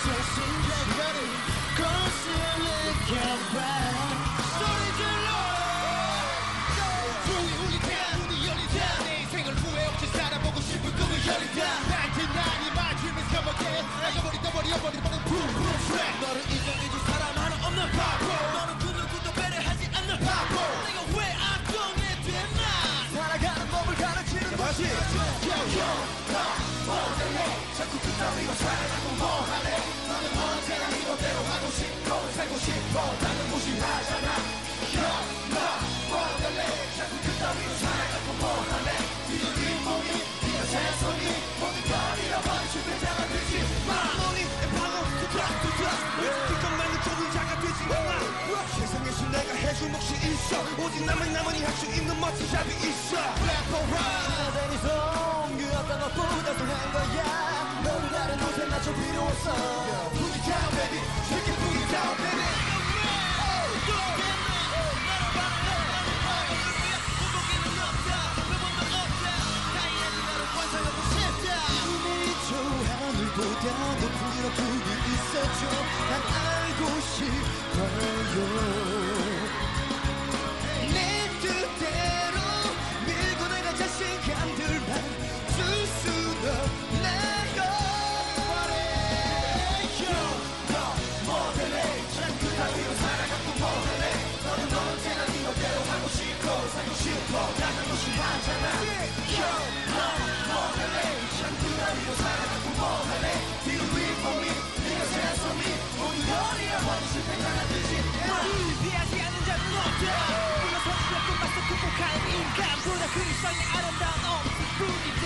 심장거리 거슬릴까봐 소리 질러 부이 울리다 문이 열리다 내 인생을 후회 없이 살아보고 싶은 꿈을 열리다 99이 my dream is come again 알려버리 떠버려버리 버린 붐붐 트랙 너를 인정해줄 사람 하나 없는 바보 너는 그 누구도 배려하지 않는 바보 내가 왜 악동이 됐나 살아가는 법을 가르치는 것이 자꾸 그따위로 살아가고 뭐하래 너는 언제나 이거대로 하고 싶고 살고 싶어 나는 무시하잖아 너 뭐할래 자꾸 그따위로 살아가고 뭐하래 뒤에 뒷몸이 네가 세상이 모든 걸 잃어버린 실패자가 되지 마 너니 방어 투닥투닥 그것만은 조문자가 되지 않아 세상에서 내가 해줄 몫이 있어 오직 나만이 할 수 있는 멋진 잡이 있어 Black or white 그 어떤 것보다 더한 거야 너는 다른 옷에 맞춰 필요 없어 Put it down baby Shake it put it down baby 하늘보다 높은 어둠이 있었죠 난 알고 싶어요 내 뜻대로 밀고 나간 자신감들만 줄 순 없나요 너 뭐할래 자꾸 따위로 살아가고 뭐할래 너는 언제나 네 멋대로 하고 싶고 살고 싶어 나는 무시하잖아 너 뭐할래 자꾸 따위로 살아가고 뭐할래 뒤로 윗몸이 네가 세상이 모든 걸 잃어버린 실패자가 되지 피하지 않는 자는 없다 물러서지도 끝맛도 극복한 인간보다 그 이상의 아름다운 엄지뿐이다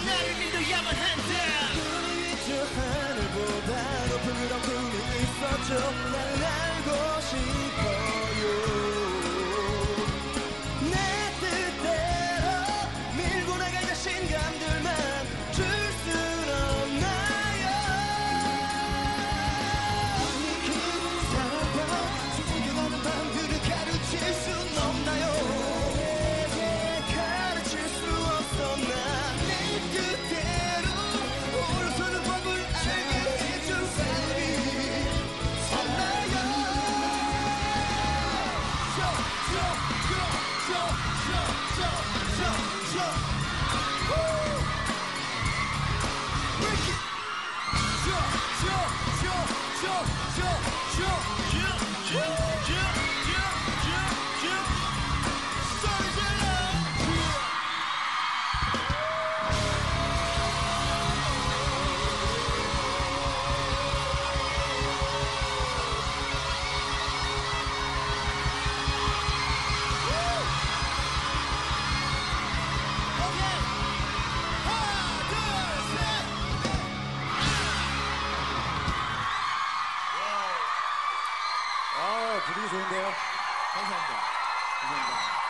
나를 믿어야만 한다 눈이 저 하늘보다 높은 그런 꿈이 있었죠 나는 알고 싶어요 내 뜻대로 밀고 나갈 자신감들만 줄 순 없나요 네 기분 살아봐 숨겨가는 밤들을 가르칠 순 없나요 내게 가르칠 수 없었나 내 뜻대로 올라서는 법을 알게 해줄 사람이 없나요 분위기 좋은데요? 감사합니다. 감사합니다.